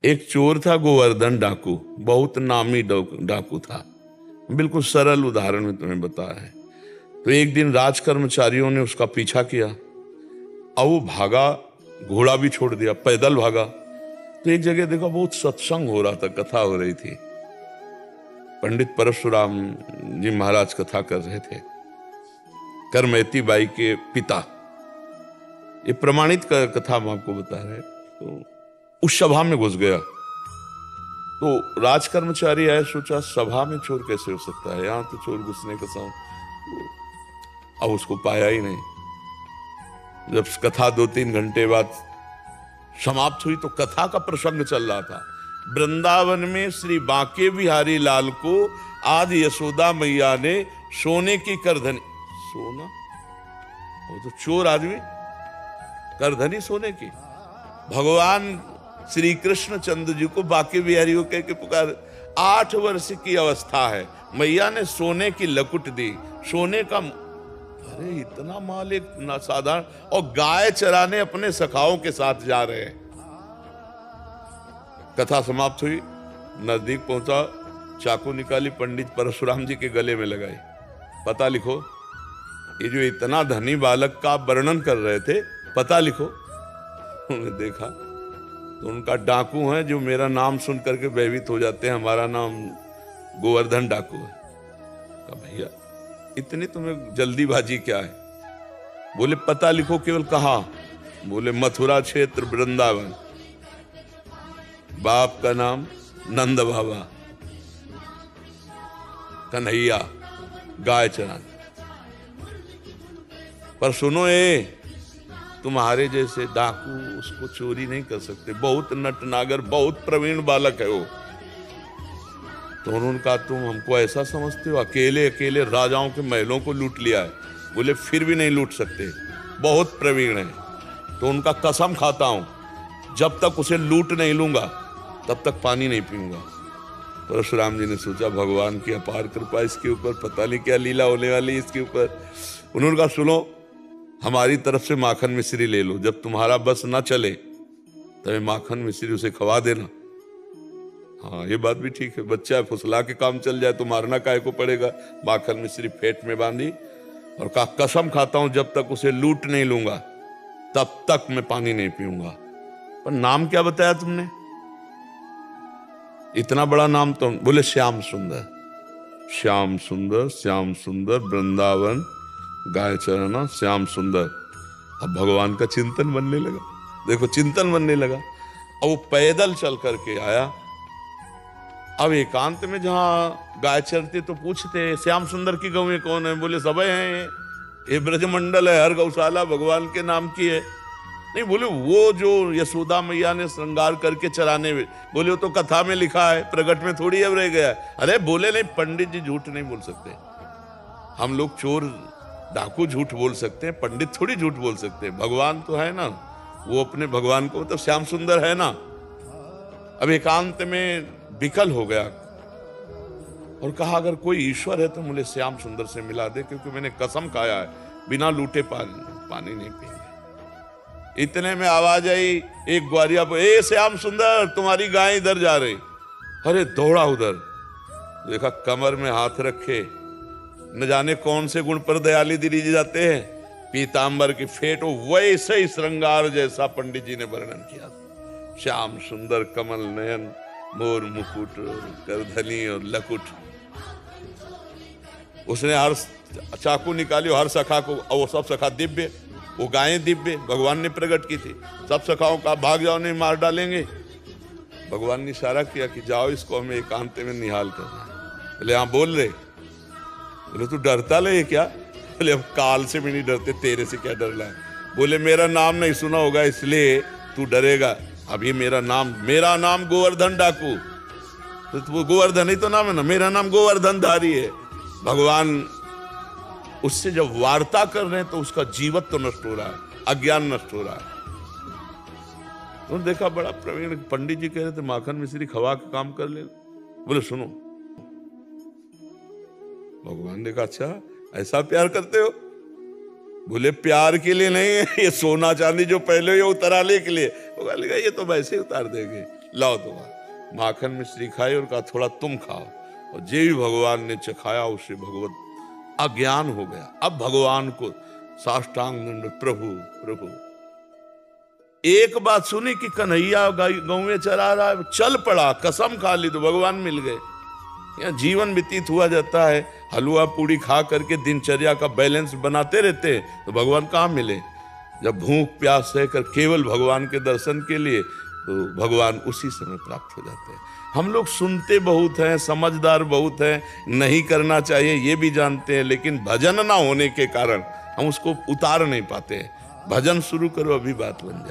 एक चोर था गोवर्धन डाकू, बहुत नामी डाकू था। बिल्कुल सरल उदाहरण में तुम्हें बताया है। तो एक दिन राज कर्मचारियों ने उसका पीछा किया। अब वो भागा, घोड़ा भी छोड़ दिया, पैदल भागा। तो एक जगह देखा बहुत सत्संग हो रहा था, कथा हो रही थी। पंडित परशुराम जी महाराज कथा कर रहे थे, करमैती बाई के पिता। ये प्रमाणित कथा हम आपको बता रहे। तो उस सभा में घुस गया। तो राज कर्मचारी आए, सोचा सभा में चोर कैसे हो सकता है, यहां तो चोर घुसने का साउंड। अब उसको पाया ही नहीं। जब कथा 2-3 घंटे बाद समाप्त हुई तो कथा का प्रसंग चल रहा था। वृंदावन में श्री बांके बिहारी लाल को आज यशोदा मैया ने सोने की करधनी, सोना, वो तो चोर आदमी, करधनी सोने की। भगवान श्री कृष्ण चंद्र जी को बांके बिहारी को कह के पुकार। 8 वर्ष की अवस्था है, मैया ने सोने की लकुट दी, सोने का। अरे इतना माल एक ना साधारण, और गाय चराने अपने सखाओं के साथ जा रहे हैं। कथा समाप्त हुई, नजदीक पहुंचा, चाकू निकाली, पंडित परशुराम जी के गले में लगाई। पता लिखो, ये जो इतना धनी बालक का वर्णन कर रहे थे, पता लिखो। उन्होंने देखा तो उनका डाकू है जो मेरा नाम सुन करके भयभीत हो जाते हैं, हमारा नाम गोवर्धन डाकू है। कहा भैया इतनी तुम्हें जल्दीबाजी क्या है? बोले पता लिखो। केवल कहा? बोले मथुरा क्षेत्र वृंदावन, बाप का नाम नंद बाबा, कन्हैया, गाय चराना। पर सुनो, ये तुम्हारे जैसे डाकू उसको चोरी नहीं कर सकते, बहुत नटनागर, बहुत प्रवीण बालक है वो। तो उन्होंने कहा तुम हमको ऐसा समझते हो, अकेले अकेले राजाओं के महलों को लूट लिया है। बोले फिर भी नहीं लूट सकते, बहुत प्रवीण है। तो उनका कसम खाता हूं, जब तक उसे लूट नहीं लूंगा तब तक पानी नहीं पीऊंगा। परशुराम जी ने सोचा भगवान की अपार कृपा इसके ऊपर, पता नहीं क्या लीला होने वाली इसके ऊपर। उन्होंने कहा सुनो, हमारी तरफ से माखन मिश्री ले लो, जब तुम्हारा बस ना चले तब माखन मिश्री उसे खवा देना। हाँ ये बात भी ठीक है, बच्चा है, फुसला के काम चल जाए तो मारना काहे को पड़ेगा। माखन मिश्री फेट में बांधी और कहा कसम खाता हूं जब तक उसे लूट नहीं लूंगा तब तक मैं पानी नहीं पीऊंगा। पर नाम क्या बताया तुमने? इतना बड़ा नाम तो। बोले श्याम सुंदर। श्याम सुंदर, श्याम सुंदर, वृंदावन, गाय चराना, श्याम सुंदर। अब भगवान का चिंतन बनने लगा। देखो चिंतन बनने लगा। अब वो पैदल चल करके आया। अब एकांत में जहां गाय चरते तो पूछते श्याम सुंदर की गौएं कौन है? बोले सब हैं, ये ब्रजमंडल है, हर गौशाला भगवान के नाम की है। नहीं, बोले वो जो यशोदा मैया ने श्रृंगार करके चराने में, बोले वो तो कथा में लिखा है, प्रगट में थोड़ी अब रह गया। अरे बोले नहीं, पंडित जी झूठ नहीं बोल सकते। हम लोग चोर डाकू झूठ बोल सकते हैं, पंडित थोड़ी झूठ बोल सकते हैं। भगवान तो है ना, वो अपने भगवान को मतलब श्याम सुंदर है ना। अब एकांत में विकल हो गया और कहा अगर कोई ईश्वर है तो मुझे श्याम सुंदर से मिला दे, क्योंकि मैंने कसम खाया है बिना लूटे पानी नहीं पिएंगे। इतने में आवाज आई एक ग्वारिया पर, ए श्याम सुंदर तुम्हारी गाय इधर जा रही। अरे दौड़ा उधर, देखा कमर में हाथ रखे, न जाने कौन से गुण पर दयाली दिए जाते हैं, पीतांबर की फेट, वैसे ही श्रृंगार जैसा पंडित जी ने वर्णन किया। श्याम सुंदर, कमल नयन, मोर मुकुट, करधनी और लकुट। उसने हर चाकू निकाली, हर सखा को, और वो सब सखा दिव्य, वो गायें दिव्य भगवान ने प्रकट की थी। सब सखाओं का भाग जाओ नहीं मार डालेंगे। भगवान ने इशारा किया कि जाओ इसको हमें एकांत में निहाल करना है। बोले हाँ बोल रहे। बोले तू डरता ले क्या? बोले अब काल से भी नहीं डरते, तेरे से क्या डरना है? बोले मेरा नाम नहीं सुना होगा इसलिए तू डरेगा। अभी मेरा नाम गोवर्धन डाकू, तो वो गोवर्धन ही तो नाम है ना, मेरा नाम गोवर्धन धारी है। भगवान उससे जब वार्ता कर रहे हैं तो उसका जीवत्व तो नष्ट हो रहा है, अज्ञान नष्ट हो रहा है। तो देखा बड़ा प्रवीण पंडित जी कह रहे थे माखन मिश्री खवा के काम कर ले। बोले सुनो, भगवान ने कहा अच्छा ऐसा प्यार करते हो? बोले प्यार के लिए नहीं है, ये सोना चांदी जो पहले ये उतराले के लिए। वो कहा ये तो वैसे ही उतार देंगे। लाओ तुम्हारा। माखन मिश्री खाई और कहा थोड़ा तुम खाओ, और जे भी भगवान ने चखाया उसे भगवत अज्ञान हो गया। अब भगवान को साष्टांग दंड, प्रभु प्रभु। एक बात सुनी कि कन्हैया गाँव में चरा रहा है, चल पड़ा, कसम खा ली तो भगवान मिल गए। यहाँ जीवन व्यतीत हुआ जाता है, हलवा पूड़ी खा करके दिनचर्या का बैलेंस बनाते रहते, तो भगवान कहाँ मिले। जब भूख प्यास सहकर केवल भगवान के दर्शन के लिए, तो भगवान उसी समय प्राप्त हो जाते हैं। हम लोग सुनते बहुत हैं, समझदार बहुत हैं, नहीं करना चाहिए ये भी जानते हैं, लेकिन भजन ना होने के कारण हम उसको उतार नहीं पाते हैं। भजन शुरू करो, अभी बात बन जाए।